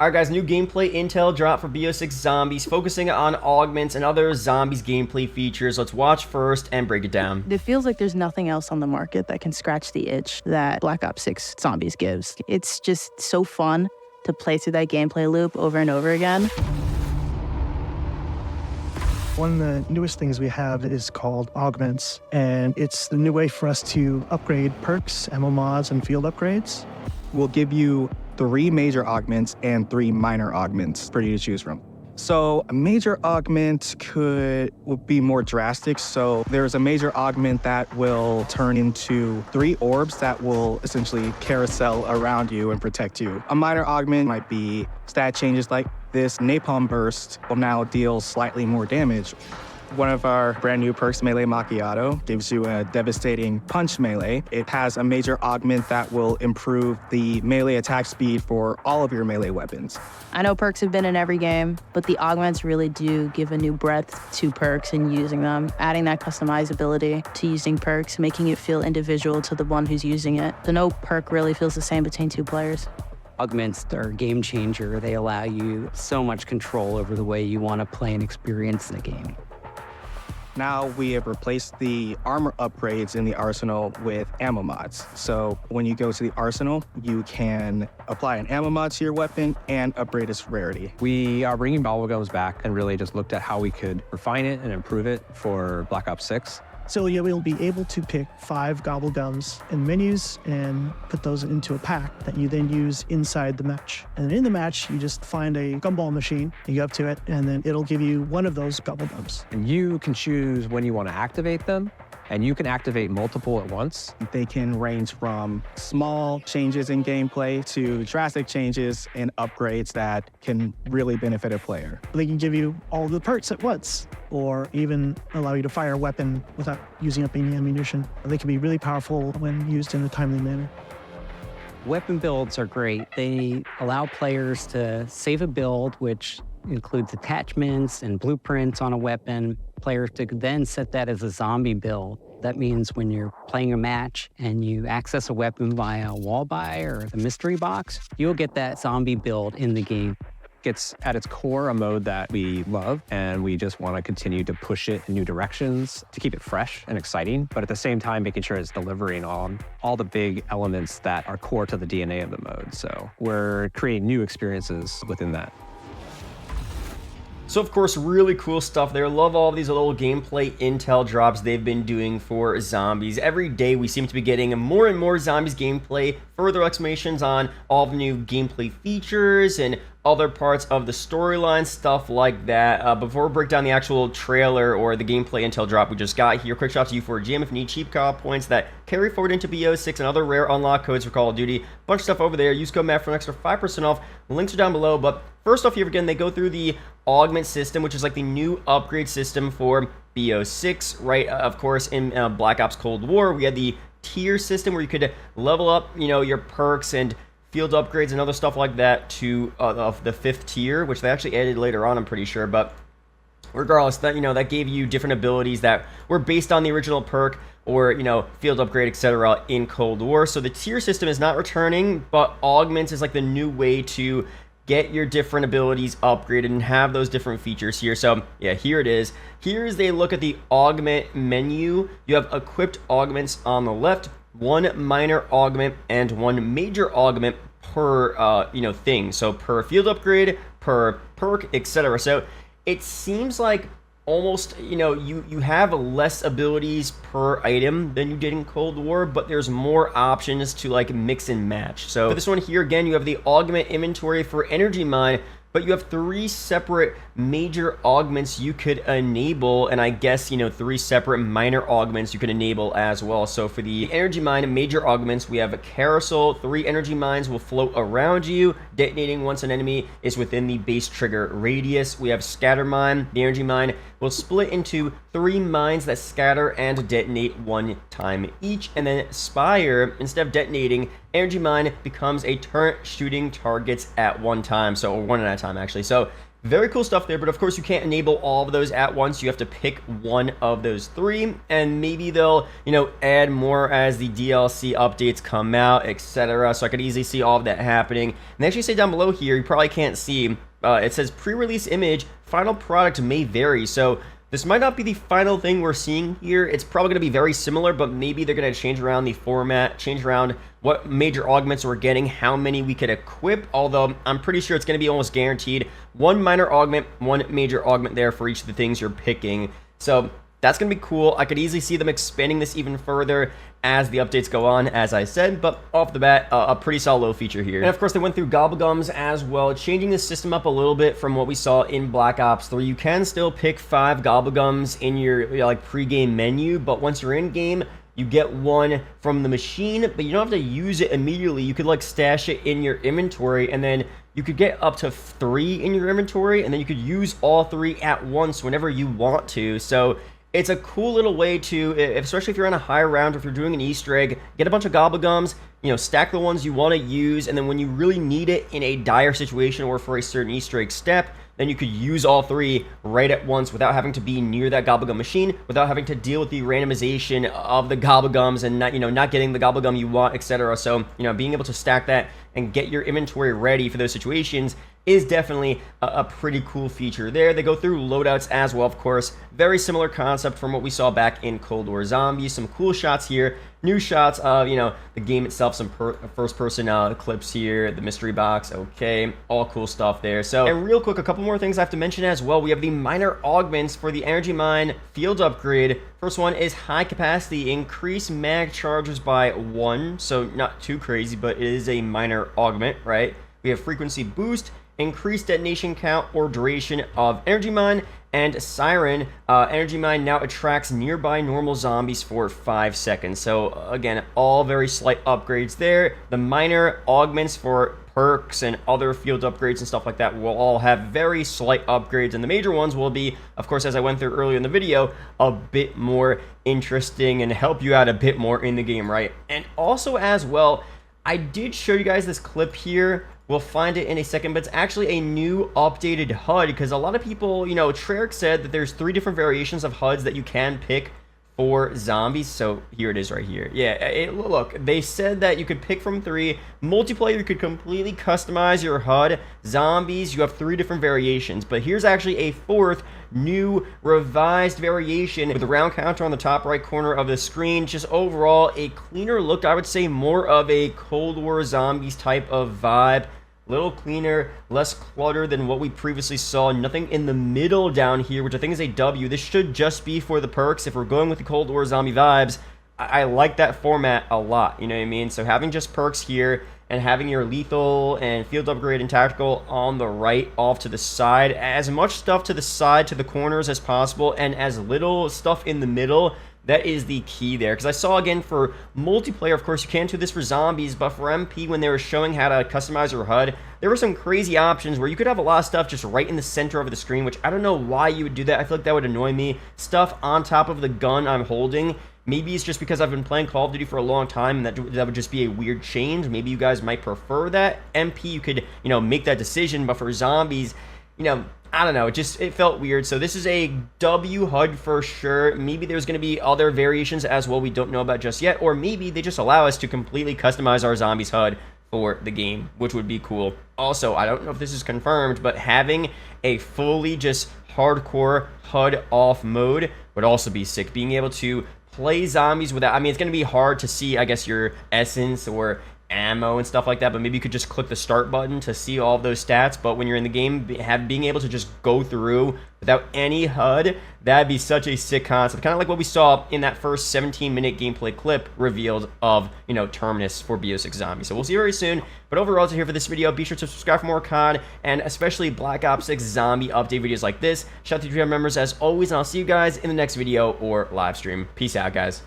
Alright guys, new gameplay intel drop for BO6 Zombies, focusing on augments and other zombies gameplay features. Let's watch first and break it down. It feels like there's nothing else on the market that can scratch the itch that Black Ops 6 Zombies gives. It's just so fun to play through that gameplay loop over and over again. One of the newest things we have is called augments, and it's the new way for us to upgrade perks, ammo mods, and field upgrades. We'll give you 3 major augments and 3 minor augments for you to choose from. So a major augment would be more drastic. So there's a major augment that will turn into 3 orbs that will essentially carousel around you and protect you. A minor augment might be stat changes like this napalm burst will now deal slightly more damage. One of our brand new perks, Melee Macchiato, gives you a devastating punch melee. It has a major augment that will improve the melee attack speed for all of your melee weapons. I know perks have been in every game, but the augments really do give a new breadth to perks and using them, adding that customizability to using perks, making it feel individual to the one who's using it. So no perk really feels the same between 2 players. Augments are a game changer. They allow you so much control over the way you want to play and experience the game. Now we have replaced the armor upgrades in the arsenal with ammo mods. So when you go to the arsenal, you can apply an ammo mod to your weapon and upgrade its rarity. We are bringing Gobblegums back and really just looked at how we could refine it and improve it for Black Ops 6. So yeah, we'll be able to pick 5 Gobblegums in menus and put those into a pack that you then use inside the match. And in the match, you just find a gumball machine, you go up to it, and then it'll give you one of those Gobblegums. And you can choose when you want to activate them, and you can activate multiple at once. They can range from small changes in gameplay to drastic changes and upgrades that can really benefit a player. They can give you all the perks at once, or even allow you to fire a weapon without using up any ammunition. They can be really powerful when used in a timely manner. Weapon builds are great. They allow players to save a build, which includes attachments and blueprints on a weapon. Players to then set that as a zombie build. That means when you're playing a match and you access a weapon via wall buy or the mystery box, you'll get that zombie build in the game. It's at its core a mode that we love, and we just want to continue to push it in new directions to keep it fresh and exciting, but at the same time making sure it's delivering on all the big elements that are core to the DNA of the mode. So we're creating new experiences within that. So of course, really cool stuff there. Love all these little gameplay intel drops they've been doing for zombies. Every day we seem to be getting more and more zombies gameplay, further explanations on all the new gameplay features and other parts of the storyline, stuff like that. Before we break down the actual trailer or the gameplay intel drop we just got here, quick shout to U4GM if you need cheap co-op points that carry forward into BO6 and other rare unlock codes for Call of Duty. Bunch of stuff over there. Use code MAT for an extra 5% off. Links are down below. But first off here again, they go through the augment system, which is like the new upgrade system for BO6, right? Of course, in Black Ops Cold War, we had the tier system where you could level up, your perks and field upgrades and other stuff like that to of the 5th tier, which they actually added later on, I'm pretty sure. But regardless, that that gave you different abilities that were based on the original perk or field upgrade, etc. in Cold War. So the tier system is not returning, but augments is like the new way to get your different abilities upgraded and have those different features here. So yeah, here it is. Here's a look at the augment menu. You have equipped augments on the left, 1 minor augment and 1 major augment per thing. So per field upgrade, per perk, etc. So it seems like almost you have less abilities per item than you did in Cold War, but there's more options to like mix and match. So for this one here again, you have the augment inventory for energy mine, but you have 3 separate major augments you could enable, and I guess 3 separate minor augments you could enable as well. So for the energy mine major augments, we have a carousel. 3 energy mines will float around you, detonating once an enemy is within the base trigger radius. We have scatter mine. The energy mine will split into 3 mines that scatter and detonate 1 time each, and then spire, instead of detonating, energy mine becomes a turret shooting targets at 1 time, or 1 at a time actually. So Very cool stuff there, but of course you can't enable all of those at once. You have to pick one of those three, and maybe they'll, add more as the DLC updates come out, etc. So I could easily see all of that happening. And they actually say down below here, you probably can't see, it says pre-release image, final product may vary. So this might not be the final thing we're seeing here. It's probably going to be very similar, but maybe they're going to change around the format, change around what major augments we're getting, how many we could equip, although I'm pretty sure it's going to be almost guaranteed. One minor augment, one major augment there for each of the things you're picking. So that's going to be cool. I could easily see them expanding this even further as the updates go on, as I said, but off the bat, a pretty solid little feature here. And of course, they went through Gobblegums as well, changing the system up a little bit from what we saw in Black Ops 3. You can still pick 5 Gobblegums in your pre-game menu, but once you're in game, you get one from the machine, but you don't have to use it immediately. You could stash it in your inventory, and then you could get up to 3 in your inventory, and then you could use all 3 at once whenever you want to. So it's a cool little way to, especially if you're on a high round or if you're doing an Easter egg, get a bunch of Gobblegums, stack the ones you want to use, and then when you really need it in a dire situation or for a certain Easter egg step, then you could use all 3 right at once without having to be near that Gobblegum machine, without having to deal with the randomization of the Gobblegums and not getting the Gobblegum you want, etc. So, being able to stack that and get your inventory ready for those situations is definitely a pretty cool feature there. They go through loadouts as well, of course. Very similar concept from what we saw back in Cold War Zombies. Some cool shots here. New shots of, the game itself, some first-person clips here, the mystery box, okay, all cool stuff there. So, and real quick, a couple more things I have to mention as well. We have the minor augments for the Energy Mine field upgrade. First one is high capacity, increase mag charges by 1, so not too crazy, but it is a minor augment, right? We have frequency boost, increased detonation count or duration of Energy Mine, and Siren. Energy Mine now attracts nearby normal zombies for 5 seconds. So again, all very slight upgrades there. The minor augments for perks and other field upgrades and stuff like that will all have very slight upgrades, and the major ones will be, of course, as I went through earlier in the video, a bit more interesting and help you out a bit more in the game, right? And also as well, I did show you guys this clip here. We'll find it in a second, but it's actually a new updated HUD, because a lot of people, Treyarch said that there's 3 different variations of HUDs that you can pick for zombies. So here it is right here. Yeah, look, they said that you could pick from 3. Multiplayer, you could completely customize your HUD. Zombies, you have 3 different variations, but here's actually a 4th new revised variation with the round counter on the top right corner of the screen. Just overall a cleaner look. I would say more of a Cold War Zombies type of vibe. Little cleaner, less clutter than what we previously saw. Nothing in the middle down here, which I think is a W. This should just be for the perks. If we're going with the Cold War Zombie vibes, I like that format a lot, you know what I mean? So having just perks here and having your lethal and field upgrade and tactical on the right off to the side, as much stuff to the side, to the corners as possible, and as little stuff in the middle. That is the key there, because I saw, again, for multiplayer, of course, you can't do this for zombies, but for MP, when they were showing how to customize your HUD, there were some crazy options where you could have a lot of stuff just right in the center of the screen, which I don't know why you would do that. I feel like that would annoy me. Stuff on top of the gun I'm holding. Maybe it's just because I've been playing Call of Duty for a long time, and that would just be a weird change. Maybe you guys might prefer that. MP, you could, make that decision, but for zombies, I don't know, it felt weird. So this is a W HUD for sure. Maybe there's going to be other variations as well we don't know about just yet, or maybe they just allow us to completely customize our zombies HUD for the game, which would be cool. Also, I don't know if this is confirmed, but having a fully just hardcore HUD off mode would also be sick. Being able to play zombies without, it's going to be hard to see, I guess, your essence or ammo and stuff like that, but maybe you could just click the start button to see all of those stats. But when you're in the game, being able to just go through without any HUD, that'd be such a sick concept, kind of like what we saw in that first 17-minute gameplay clip revealed of Terminus for BO6 Zombies. So we'll see you very soon, but overall, that's it here for this video. Be sure to subscribe for more COD and especially Black Ops 6 zombie update videos like this. Shout out to Patreon members as always, and I'll see you guys in the next video or live stream. Peace out, guys.